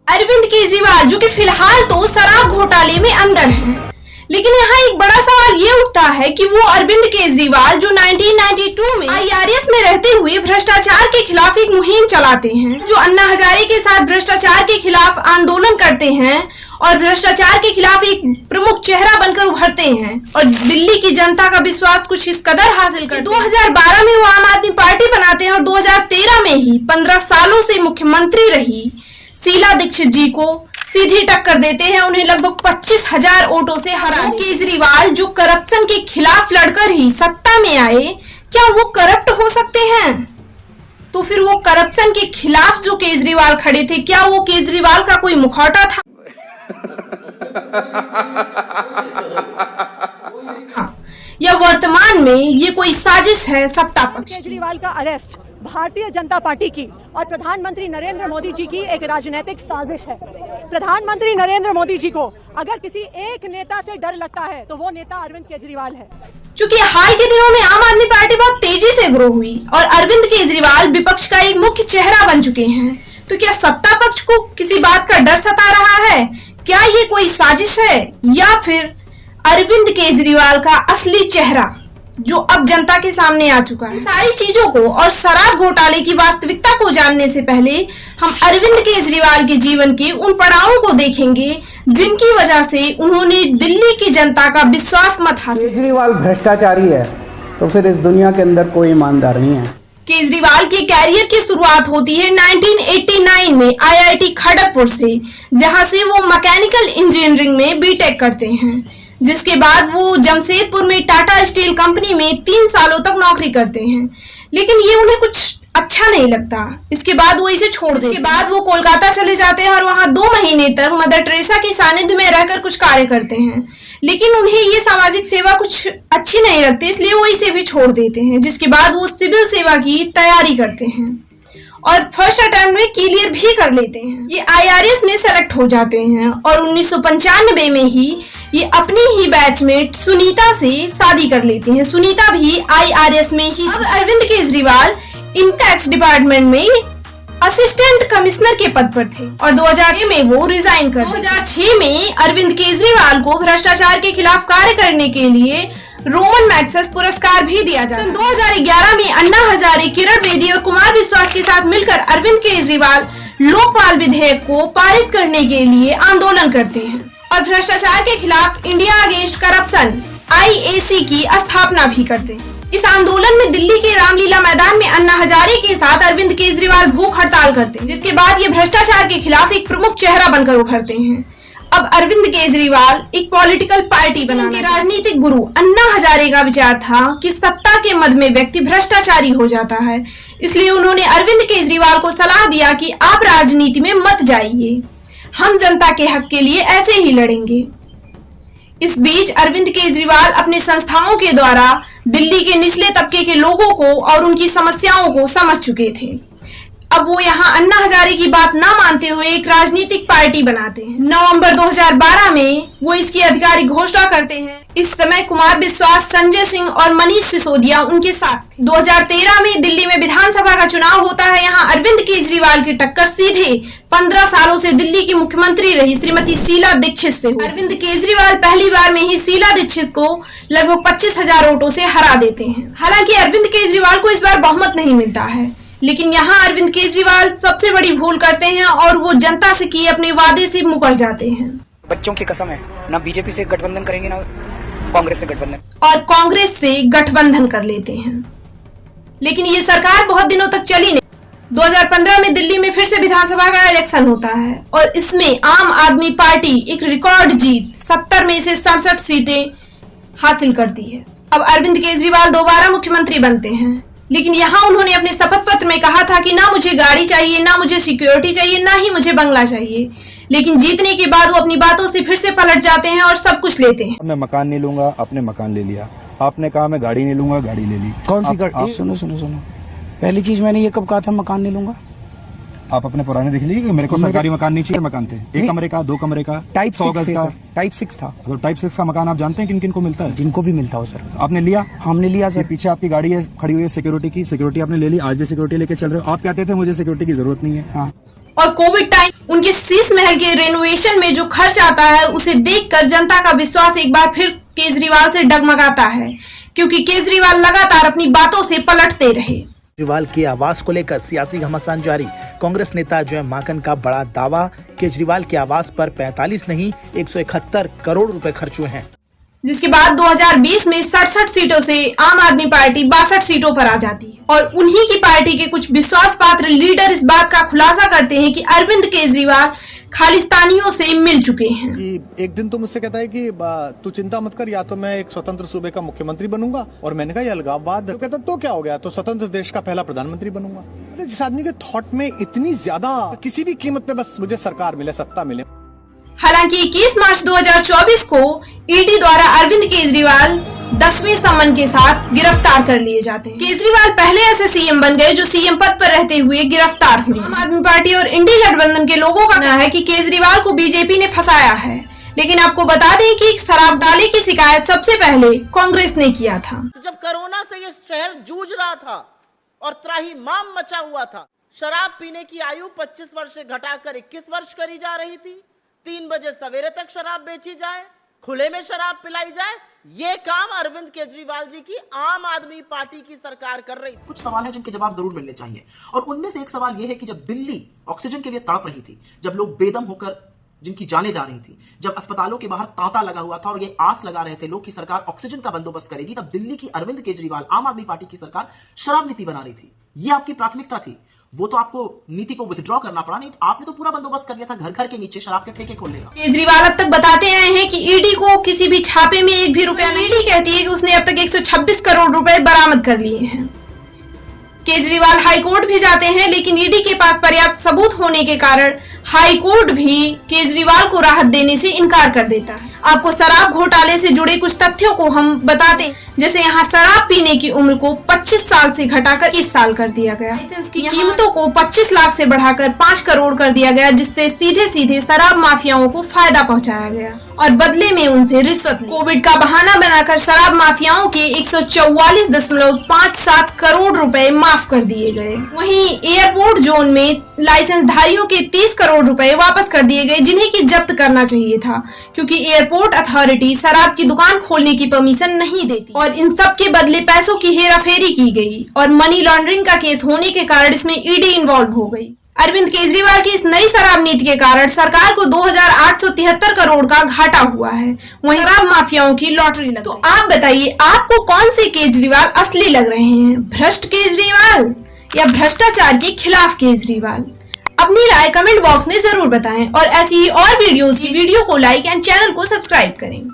अरविंद केजरीवाल जो कि फिलहाल तो शराब घोटाले में अंदर हैं, लेकिन यहाँ एक बड़ा सवाल ये उठता है कि वो अरविंद केजरीवाल जो 1992 में IRS में रहते हुए भ्रष्टाचार के खिलाफ एक मुहिम चलाते हैं, जो अन्ना हजारे के साथ भ्रष्टाचार के खिलाफ आंदोलन करते हैं और भ्रष्टाचार के खिलाफ एक प्रमुख चेहरा बनकर उभरते हैं और दिल्ली की जनता का विश्वास कुछ इस कदर हासिल कर 2012 में वो आम आदमी पार्टी बनाते हैं और 2013 में ही 15 सालों से मुख्यमंत्री रही शीला दीक्षित जी को सीधी टक्कर देते हैं, उन्हें लगभग 25,000 वोटों से हरा देते हैं। केजरीवाल जो करप्शन के खिलाफ लड़कर ही सत्ता में आए, क्या वो करप्ट हो सकते हैं? तो फिर वो करप्शन के खिलाफ जो केजरीवाल खड़े थे, क्या वो केजरीवाल का कोई मुखौटा था? या वर्तमान में ये कोई साजिश है सत्ता पक्ष? केजरीवाल का अरेस्ट भारतीय जनता पार्टी की और प्रधानमंत्री नरेंद्र मोदी जी की एक राजनीतिक साजिश है। प्रधानमंत्री नरेंद्र मोदी जी को अगर किसी एक नेता से डर लगता है तो वो नेता अरविंद केजरीवाल है। चूंकि हाल के दिनों में आम आदमी पार्टी बहुत तेजी से ग्रो हुई और अरविंद केजरीवाल विपक्ष का एक मुख्य चेहरा बन चुके हैं, तो क्या सत्ता पक्ष को किसी बात का डर सता रहा है? क्या ये कोई साजिश है या फिर अरविंद केजरीवाल का असली चेहरा जो अब जनता के सामने आ चुका है? सारी चीजों को और शराब घोटाले की वास्तविकता को जानने से पहले हम अरविंद केजरीवाल के जीवन के उन पड़ावों को देखेंगे जिनकी वजह से उन्होंने दिल्ली की जनता का विश्वास मत हासिल। केजरीवाल भ्रष्टाचारी है तो फिर इस दुनिया के अंदर कोई ईमानदार नहीं है। केजरीवाल के कैरियर की शुरुआत होती है 1989 में IIT खड़गपुर से, जहां से वो मैकेनिकल इंजीनियरिंग में बीटेक करते हैं, जिसके बाद वो जमशेदपुर में टाटा स्टील कंपनी में 3 सालों तक नौकरी करते हैं, लेकिन ये उन्हें कुछ अच्छा नहीं लगता। इसके बाद वो इसे छोड़ देते हैं। इसके बाद वो कोलकाता चले जाते हैं और वहाँ 2 महीने तक मदर टेरेसा के सानिध्य में रहकर कुछ कार्य करते हैं, लेकिन उन्हें ये सामाजिक सेवा कुछ अच्छी नहीं लगती, इसलिए वो इसे भी छोड़ देते हैं। जिसके बाद वो सिविल सेवा की तैयारी करते हैं और फर्स्ट अटेम्प्ट में क्लियर भी कर लेते हैं। ये IRS में सेलेक्ट हो जाते हैं और 1995 में ही ये अपनी ही बैचमेट सुनीता से शादी कर लेते हैं। सुनीता भी IRS में ही। अब Arvind Kejriwal income tax department में असिस्टेंट कमिश्नर के पद पर थे और 2006 में वो रिजाइन कर 2006 में अरविंद केजरीवाल को भ्रष्टाचार के खिलाफ कार्य करने के लिए रोमन मैग्सेसे पुरस्कार भी दिया जाता है। 2011 में अन्ना हजारे, किरण बेदी और कुमार विश्वास के साथ मिलकर अरविंद केजरीवाल लोकपाल विधेयक को पारित करने के लिए आंदोलन करते हैं और भ्रष्टाचार के खिलाफ इंडिया अगेंस्ट करप्शन IAC की स्थापना भी करते हैं। इस आंदोलन में दिल्ली के रामलीला मैदान में अन्ना हजारे के साथ अरविंद केजरीवाल भूख हड़ताल करते हैं, जिसके बाद ये भ्रष्टाचार के खिलाफ एक प्रमुख चेहरा बनकर उभरते हैं। अब अरविंद केजरीवाल एक पॉलिटिकल पार्टी बनाने, राजनीतिक गुरु अन्ना हजारे का विचार था कि सत्ता के मद में व्यक्ति भ्रष्टाचारी हो जाता है, इसलिए उन्होंने अरविंद केजरीवाल को सलाह दिया कि आप राजनीति में मत जाइए, हम जनता के हक के लिए ऐसे ही लड़ेंगे। इस बीच अरविंद केजरीवाल अपने संस्थाओं के द्वारा दिल्ली के निचले तबके के लोगों को और उनकी समस्याओं को समझ चुके थे। अब वो यहाँ अन्ना हजारे की बात न मानते हुए एक राजनीतिक पार्टी बनाते हैं। नवंबर 2012 में वो इसकी आधिकारिक घोषणा करते हैं। इस समय कुमार विश्वास, संजय सिंह और मनीष सिसोदिया उनके साथ थे। 2013 में दिल्ली में विधानसभा का चुनाव होता है। यहाँ अरविंद केजरीवाल की टक्कर सीधे 15 सालों से दिल्ली की मुख्यमंत्री रही श्रीमती शीला दीक्षित से हुई। अरविंद केजरीवाल पहली बार में ही शीला दीक्षित को लगभग 25,000 वोटों से हरा देते हैं। हालांकि अरविंद केजरीवाल को इस बार बहुमत नहीं मिलता है, लेकिन यहाँ अरविंद केजरीवाल सबसे बड़ी भूल करते हैं और वो जनता से किए अपने वादे से मुकर जाते हैं। बच्चों की कसम है, ना बीजेपी से गठबंधन करेंगे ना कांग्रेस से गठबंधन, और कांग्रेस से गठबंधन कर लेते हैं। लेकिन ये सरकार बहुत दिनों तक चली नहीं। 2015 में दिल्ली में फिर से विधानसभा का इलेक्शन होता है और इसमें आम आदमी पार्टी एक रिकॉर्ड जीत 70 में से 67 सीटें हासिल करती है। अब अरविंद केजरीवाल दोबारा मुख्यमंत्री बनते हैं, लेकिन यहाँ उन्होंने अपने शपथ पत्र में कहा था कि ना मुझे गाड़ी चाहिए, ना मुझे सिक्योरिटी चाहिए, ना ही मुझे बंगला चाहिए। लेकिन जीतने के बाद वो अपनी बातों से फिर से पलट जाते हैं और सब कुछ लेते हैं। मैं मकान नहीं लूंगा, आपने मकान ले लिया। आपने कहा मैं गाड़ी नहीं लूंगा, गाड़ी ले ली। कौन सी गाड़ी? सुनो सुनो सुनो, पहली चीज मैंने ये कब कहा था मकान नहीं लूंगा? आप अपने पुराने देख लीजिए, मेरे को सरकारी मकान नहीं चाहिए। मकान थे 1 कमरे का, 2 कमरे का, टाइप 100 गज का। टाइप 6 था। अगर टाइप 6 का मकान आप जानते हैं किन किन को मिलता है? जिनको भी मिलता हो सर। आपने लिया? हमने लिया सर। पीछे आपकी गाड़ी है खड़ी हुई है सिक्योरिटी की, सिक्योरिटी आपने ले ली, आज भी सिक्योरिटी लेके चल रहे हो। आप कहते थे मुझे सिक्योरिटी की जरूरत नहीं है। हाँ। और कोविड टाइम उनके शीश महल के रेनोवेशन में जो खर्च आता है उसे देखकर जनता का विश्वास एक बार फिर केजरीवाल से डगमगाता है, क्योंकि केजरीवाल लगातार अपनी बातों से पलटते रहे। केजरीवाल के आवास को लेकर सियासी घमासान जारी। कांग्रेस नेता अजय माकन का बड़ा दावा, केजरीवाल के आवास पर 45 नहीं 171 करोड़ रुपए खर्च हुए हैं। जिसके बाद 2020 में 67 सीटों से आम आदमी पार्टी 62 सीटों पर आ जाती है और उन्हीं की पार्टी के कुछ विश्वास पात्र लीडर इस बात का खुलासा करते हैं कि अरविंद केजरीवाल खालिस्तानियों से मिल चुके हैं। एक दिन तो मुझसे कहता है कि तू चिंता मत कर, या तो मैं एक स्वतंत्र सूबे का मुख्यमंत्री बनूंगा, और मैंने कहा ये अलगाववाद। तो कहता तो क्या हो गया, तो स्वतंत्र देश का पहला प्रधानमंत्री बनूंगा। जिस आदमी के थॉट में इतनी ज्यादा किसी भी कीमत पे बस मुझे सरकार मिले, सत्ता मिले। हालांकि 21 मार्च 2024 को ईडी द्वारा अरविंद केजरीवाल 10वें समन के साथ गिरफ्तार कर लिए जाते हैं। केजरीवाल पहले ऐसे सीएम बन गए जो सीएम पद पर रहते हुए गिरफ्तार हुए। आम आदमी पार्टी और इंडी गठबंधन के लोगों का कहना है कि केजरीवाल को बीजेपी ने फंसाया है, लेकिन आपको बता दें कि शराब घोटाले की शिकायत सबसे पहले कांग्रेस ने किया था। जब कोरोना से ये शहर जूझ रहा था और त्राहिमाम मचा हुआ था, शराब पीने की आयु 25 वर्ष से घटाकर 21 वर्ष करी जा रही थी। 3 बजे सवेरे तक शराब बेची जाए, खुले में शराब पिलाई जाए, ये काम अरविंद केजरीवाल जी की आम आदमी पार्टी की सरकार कर रही थी। कुछ सवाल है जिनके जवाब जरूर मिलने चाहिए, और उनमें से एक सवाल यह है कि जब दिल्ली ऑक्सीजन के लिए तड़प रही थी, जब लोग बेदम होकर जिनकी जानें जा रही थी, जब अस्पतालों के बाहर तांता लगा हुआ था और ये आस लगा रहे थे लोग कि सरकार ऑक्सीजन का बंदोबस्त करेगी, तब दिल्ली की अरविंद केजरीवाल आम आदमी पार्टी की सरकार शराब नीति बना रही थी। ये आपकी प्राथमिकता थी। वो तो आपको नीति को विथड्रॉ करना पड़ा, नहीं आपने तो पूरा बंदोबस्त कर लिया था, घर घर के नीचे शराब के ठेके खोल लेगा। केजरीवाल अब तक बताते आए हैं कि ईडी को किसी भी छापे में एक भी रुपया नहीं। ईडी कहती है कि उसने अब तक 126 करोड़ रुपए बरामद कर लिए हैं। केजरीवाल हाईकोर्ट भी जाते हैं, लेकिन ईडी के पास पर्याप्त सबूत होने के कारण हाईकोर्ट भी केजरीवाल को राहत देने से इनकार कर देता है। आपको शराब घोटाले से जुड़े कुछ तथ्यों को हम बताते हैं, जैसे यहाँ शराब पीने की उम्र को 25 साल से घटाकर 21 साल कर दिया गया। लाइसेंस की कीमतों को 25 लाख से बढ़ाकर 5 करोड़ कर दिया गया, जिससे सीधे सीधे शराब माफियाओं को फायदा पहुंचाया गया और बदले में उनसे रिश्वत ली। कोविड का बहाना बनाकर शराब माफियाओं के 144.57 करोड़ रुपए माफ कर दिए गए। वहीं एयरपोर्ट जोन में लाइसेंस धारियों के 30 करोड़ रुपए वापस कर दिए गए, जिन्हें की जब्त करना चाहिए था, क्योंकि एयरपोर्ट अथॉरिटी शराब की दुकान खोलने की परमिशन नहीं देती। और इन सब के बदले पैसों की हेराफेरी की गई और मनी लॉन्ड्रिंग का केस होने के कारण इसमें ईडी इन्वॉल्व हो गई। अरविंद केजरीवाल की इस नई शराब नीति के कारण सरकार को 2873 करोड़ का घाटा हुआ है। वहीं शराब माफियाओं की लॉटरी लगी। तो आप बताइए, आपको कौन से केजरीवाल असली लग रहे हैं, भ्रष्ट केजरीवाल या भ्रष्टाचार के खिलाफ केजरीवाल? अपनी राय कमेंट बॉक्स में जरूर बताएं और ऐसी ही और वीडियोस की वीडियो को लाइक एंड चैनल को सब्सक्राइब करें।